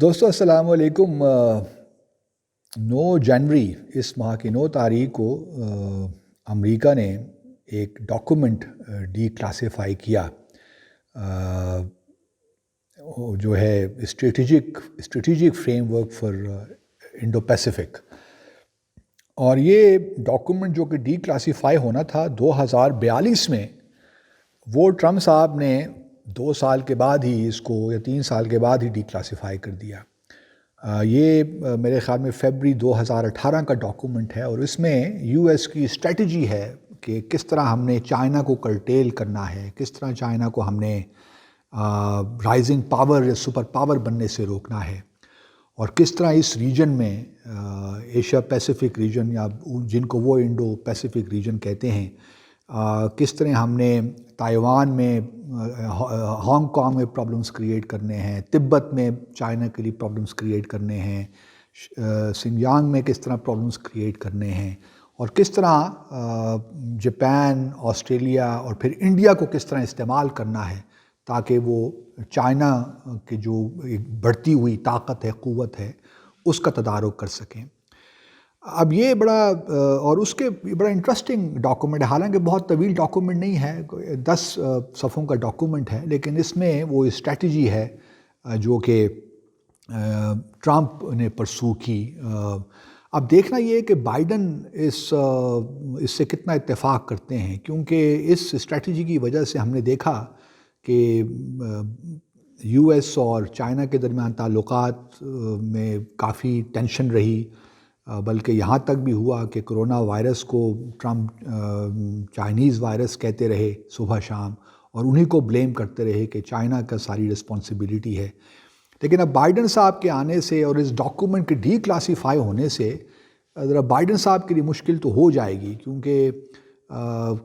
دوستو السلام علیکم۔ 9 جنوری اس ماہ کی 9 تاریخ کو امریکہ نے ایک ڈاکومنٹ ڈی کلاسیفائی کیا جو ہے strategic framework for Indo Pacific, اور یہ ڈاکومنٹ جو کہ ڈی کلاسیفائی ہونا تھا 2042 میں، وہ ٹرمپ صاحب نے 2 سال کے بعد ہی اس کو یا 3 سال کے بعد ہی ڈی کلاسیفائی کر دیا۔ یہ میرے خیال میں فیبری 2018 کا ڈاکومنٹ ہے، اور اس میں یو ایس کی اسٹریٹجی ہے کہ کس طرح ہم نے چائنا کو کرٹیل کرنا ہے، کس طرح چائنا کو ہم نے رائزنگ پاور یا سپر پاور بننے سے روکنا ہے، اور کس طرح اس ریجن میں ایشیا پیسیفک ریجن یا جن کو وہ انڈو پیسیفک ریجن کہتے ہیں، کس طرح ہم نے تائیوان میں ہانگ کانگ میں پرابلمس کریٹ کرنے ہیں، تبت میں چائنا کے لیے پرابلمس کریٹ کرنے ہیں، سنجیانگ میں کس طرح پرابلمس کریٹ کرنے ہیں، اور کس طرح جاپان، آسٹریلیا اور پھر انڈیا کو کس طرح استعمال کرنا ہے تاکہ وہ چائنا کی جو ایک بڑھتی ہوئی طاقت ہے، قوت ہے، اس کا تدارک کر سکیں۔ اب یہ اور اس کے بڑا انٹرسٹنگ ڈاکومنٹ ہے، حالانکہ بہت طویل ڈاکومنٹ نہیں ہے، 10 صفحوں کا ڈاکومنٹ ہے، لیکن اس میں وہ اسٹریٹجی ہے جو کہ ٹرمپ نے پرسو کی۔ اب دیکھنا یہ ہے کہ بائیڈن اس سے کتنا اتفاق کرتے ہیں، کیونکہ اس اسٹریٹجی کی وجہ سے ہم نے دیکھا کہ یو ایس اور چائنا کے درمیان تعلقات میں کافی ٹینشن رہی، بلکہ یہاں تک بھی ہوا کہ کرونا وائرس کو ٹرمپ چائنیز وائرس کہتے رہے صبح شام، اور انہی کو بلیم کرتے رہے کہ چائنا کا ساری رسپانسبلٹی ہے۔ لیکن اب بائیڈن صاحب کے آنے سے اور اس ڈاکومنٹ کے ڈی کلاسیفائی ہونے سے ذرا بائیڈن صاحب کے لیے مشکل تو ہو جائے گی، کیونکہ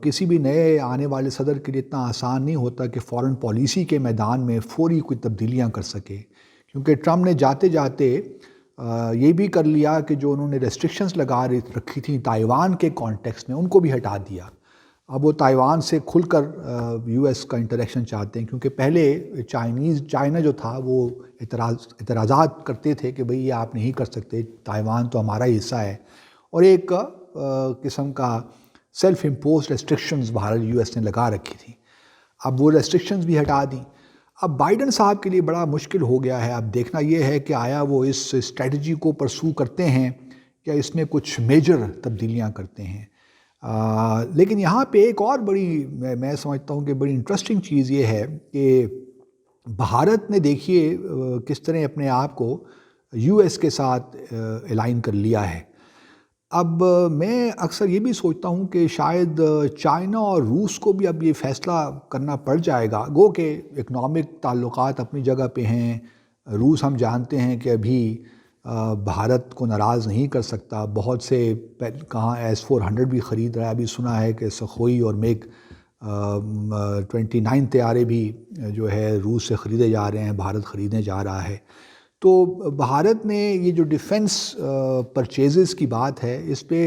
کسی بھی نئے آنے والے صدر کے لیے اتنا آسان نہیں ہوتا کہ فارن پالیسی کے میدان میں فوری کوئی تبدیلیاں کر سکے، کیونکہ ٹرمپ نے جاتے جاتے یہ بھی کر لیا کہ جو انہوں نے ریسٹرکشنز لگا رکھی تھیں تائیوان کے کانٹیکسٹ میں، ان کو بھی ہٹا دیا۔ اب وہ تائیوان سے کھل کر یو ایس کا انٹریکشن چاہتے ہیں، کیونکہ پہلے چائنا جو تھا وہ اعتراضات کرتے تھے کہ بھئی یہ آپ نہیں کر سکتے، تائیوان تو ہمارا ہی حصہ ہے، اور ایک قسم کا سیلف امپوزڈ ریسٹرکشنز باہر یو ایس نے لگا رکھی تھی۔ اب وہ ریسٹرکشنز بھی ہٹا دیں۔ اب بائیڈن صاحب کے لیے بڑا مشکل ہو گیا ہے۔ اب دیکھنا یہ ہے کہ آیا وہ اس اسٹریٹجی کو پرسو کرتے ہیں یا اس میں کچھ میجر تبدیلیاں کرتے ہیں۔ لیکن یہاں پہ ایک اور بڑی میں سمجھتا ہوں کہ بڑی انٹرسٹنگ چیز یہ ہے کہ بھارت نے دیکھیے کس طرح اپنے آپ کو یو ایس کے ساتھ الائن کر لیا ہے۔ اب میں اکثر یہ بھی سوچتا ہوں کہ شاید چائنا اور روس کو بھی اب یہ فیصلہ کرنا پڑ جائے گا، گو کہ اکنامک تعلقات اپنی جگہ پہ ہیں، روس ہم جانتے ہیں کہ ابھی بھارت کو ناراض نہیں کر سکتا، بہت سے کہاں S-400 بھی خرید رہا ہے، ابھی سنا ہے کہ سخوئی اور میگ 29 طیارے بھی جو ہے روس سے خریدے جا رہے ہیں، بھارت خریدنے جا رہا ہے۔ تو بھارت نے یہ جو ڈیفنس پرچیزز کی بات ہے، اس پہ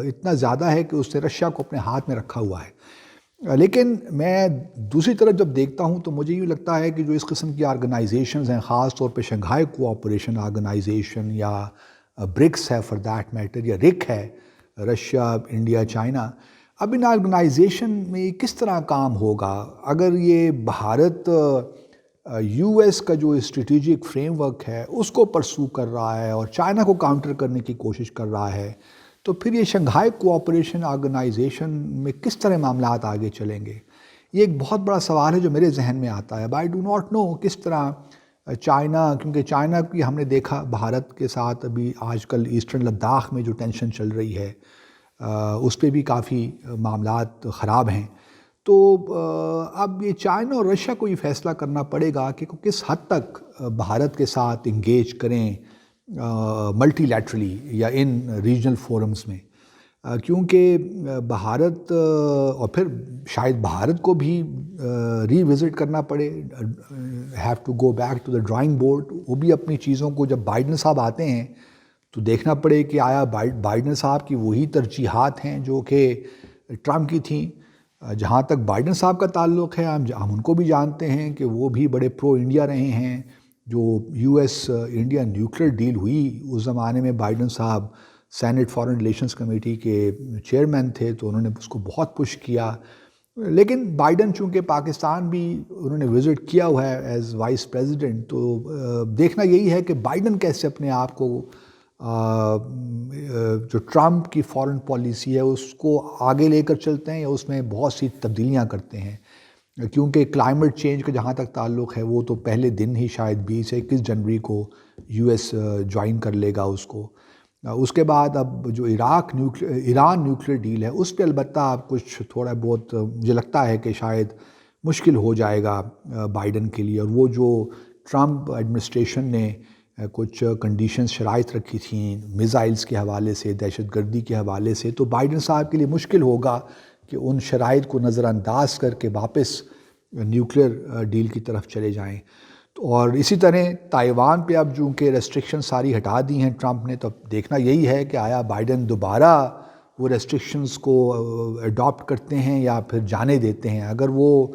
اتنا زیادہ ہے کہ اس نے رشیا کو اپنے ہاتھ میں رکھا ہوا ہے۔ لیکن میں دوسری طرف جب دیکھتا ہوں تو مجھے یہ لگتا ہے کہ جو اس قسم کی آرگنائزیشنز ہیں، خاص طور پہ شنگھائی کوآپریشن آرگنائزیشن یا برکس ہے فار دیٹ میٹر، یا رک ہے، رشیا، انڈیا، چائنا، اب ان آرگنائزیشن میں کس طرح کام ہوگا اگر یہ بھارت یو ایس کا جو اسٹریٹجک فریم ورک ہے اس کو پرسو کر رہا ہے اور چائنا کو کاؤنٹر کرنے کی کوشش کر رہا ہے، تو پھر یہ شنگھائی کوآپریشن آرگنائزیشن میں کس طرح معاملات آگے چلیں گے؟ یہ ایک بہت بڑا سوال ہے جو میرے ذہن میں آتا ہے۔ آئی ڈو ناٹ نو کس طرح چائنا، کیونکہ چائنا کی ہم نے دیکھا بھارت کے ساتھ ابھی آج کل ایسٹرن لداخ میں جو ٹینشن چل رہی ہے اس پہ بھی کافی معاملات خراب ہیں۔ تو اب یہ چائنا اور رشیا کو یہ فیصلہ کرنا پڑے گا کہ کس حد تک بھارت کے ساتھ انگیج کریں ملٹی لیٹرلی یا ان ریجنل فورمز میں، کیونکہ بھارت اور پھر شاید بھارت کو بھی ری وزٹ کرنا پڑے، have to go back to the drawing board. وہ بھی اپنی چیزوں کو، جب بائیڈن صاحب آتے ہیں تو دیکھنا پڑے کہ آیا بائیڈن صاحب کی وہی ترجیحات ہیں جو کہ ٹرمپ کی تھیں۔ جہاں تک بائیڈن صاحب کا تعلق ہے، ہم ان کو بھی جانتے ہیں کہ وہ بھی بڑے پرو انڈیا رہے ہیں، جو U S India nuclear deal ہوئی اس زمانے میں بائیڈن صاحب سینٹ فارن ریلیشنز کمیٹی کے چیئرمین تھے، تو انہوں نے اس کو بہت پش کیا. لیکن بائیڈن چونکہ پاکستان بھی انہوں نے وزٹ کیا ہوا ہے ایز وائس پریزیڈنٹ، تو دیکھنا یہی ہے کہ بائیڈن کیسے اپنے آپ کو جو ٹرمپ کی فارن پالیسی ہے اس کو آگے لے کر چلتے ہیں یا اس میں بہت سی تبدیلیاں کرتے ہیں. کیونکہ کلائمیٹ چینج کا جہاں تک تعلق ہے وہ تو پہلے دن ہی شاید 20-21 جنوری کو یو ایس جوائن کر لے گا اس کو. اس کے بعد اب جو ایران نیوکلیر ڈیل ہے اس پہ البتہ اب کچھ تھوڑا بہت مجھے لگتا ہے کہ شاید مشکل ہو جائے گا بائیڈن کے لیے. اور وہ جو ٹرمپ ایڈمنسٹریشن نے کچھ کنڈیشنز شرائط رکھی تھیں میزائلز کے حوالے سے، دہشت گردی کے حوالے سے، تو بائیڈن صاحب کے لیے مشکل ہوگا کہ ان شرائط کو نظر انداز کر کے واپس نیوکلیر ڈیل کی طرف چلے جائیں. اور اسی طرح تائیوان پہ اب چونکہ ریسٹرکشن ساری ہٹا دی ہیں ٹرمپ نے، تو اب دیکھنا یہی ہے کہ آیا بائیڈن دوبارہ وہ ریسٹرکشنز کو اڈاپٹ کرتے ہیں یا پھر جانے دیتے ہیں. اگر وہ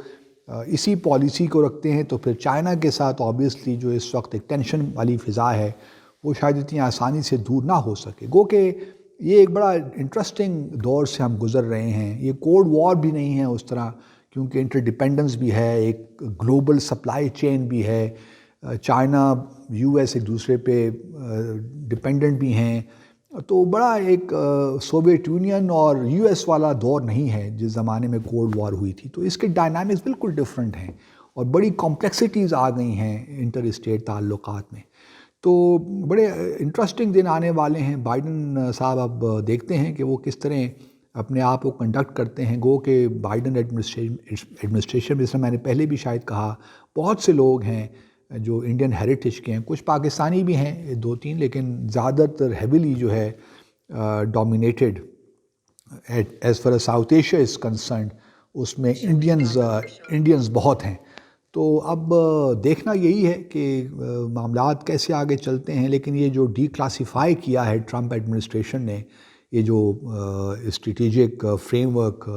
اسی پالیسی کو رکھتے ہیں تو پھر چائنا کے ساتھ آبویسلی جو اس وقت ایک ٹینشن والی فضا ہے وہ شاید اتنی آسانی سے دور نہ ہو سکے. گو کہ یہ ایک بڑا انٹرسٹنگ دور سے ہم گزر رہے ہیں. یہ کولڈ وار بھی نہیں ہے اس طرح، کیونکہ انٹر ڈیپینڈنس بھی ہے، ایک گلوبل سپلائی چین بھی ہے. چائنا یو ایس ایک دوسرے پہ ڈپینڈنٹ بھی ہیں. تو بڑا ایک سوویت یونین اور یو ایس والا دور نہیں ہے جس زمانے میں کولڈ وار ہوئی تھی. تو اس کے ڈائنامکس بالکل ڈفرینٹ ہیں اور بڑی کمپلیکسٹیز آ گئی ہیں انٹر اسٹیٹ تعلقات میں. تو بڑے انٹرسٹنگ دن آنے والے ہیں. بائیڈن صاحب اب دیکھتے ہیں کہ وہ کس طرح اپنے آپ کو کنڈکٹ کرتے ہیں. گو کہ بائیڈن ایڈمنسٹریشن جیسے میں نے پہلے بھی شاید کہا، بہت سے لوگ ہیں جو انڈین ہیریٹیج کے ہیں، کچھ پاکستانی بھی ہیں 2-3، لیکن زیادہ تر ہیویلی جو ہے dominated as far South Asia is concerned, اس میں انڈینز بہت ہیں. تو اب دیکھنا یہی ہے کہ معاملات کیسے آگے چلتے ہیں. لیکن یہ جو ڈی کلاسیفائی کیا ہے ٹرمپ ایڈمنسٹریشن نے، یہ جو strategic framework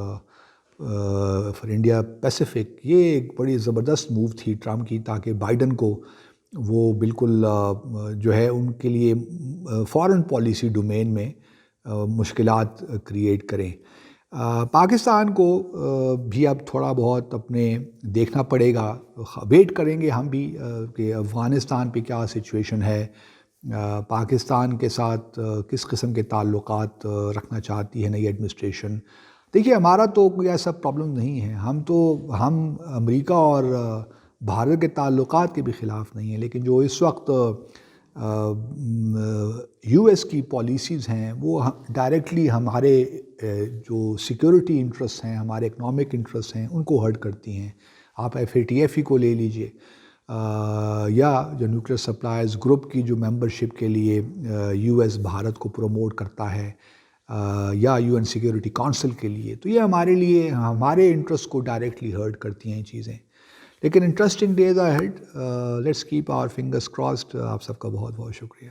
for India Pacific, یہ ایک بڑی زبردست موو تھی ٹرمپ کی، تاکہ بائیڈن کو وہ بالکل جو ہے ان کے لیے فارن پالیسی ڈومین میں مشکلات کریٹ کریں. پاکستان کو بھی اب تھوڑا بہت اپنے دیکھنا پڑے گا. ویٹ کریں گے ہم بھی کہ افغانستان پہ کیا سچویشن ہے، پاکستان کے ساتھ کس قسم کے تعلقات رکھنا چاہتی ہے نئی ایڈمنسٹریشن. دیکھیے ہمارا تو کوئی ایسا پرابلم نہیں ہے، ہم امریکہ اور بھارت کے تعلقات کے بھی خلاف نہیں ہیں. لیکن جو اس وقت یو ایس کی پالیسیز ہیں وہ ڈائریکٹلی ہمارے جو سیکیورٹی انٹرسٹ ہیں، ہمارے اکنامک انٹرسٹ ہیں، ان کو ہرٹ کرتی ہیں. آپ FATF کو لے لیجئے، یا جو نیوکلیر سپلائرز گروپ کی جو ممبرشپ کے لیے یو ایس بھارت کو پروموٹ کرتا ہے، یا UN سیکیورٹی کونسل کے لیے، تو یہ ہمارے لیے ہمارے انٹرسٹ کو ڈائریکٹلی ہرٹ کرتی ہیں چیزیں. لیکن interesting days are ahead. Let's keep our fingers crossed. آپ سب کا بہت بہت شکریہ.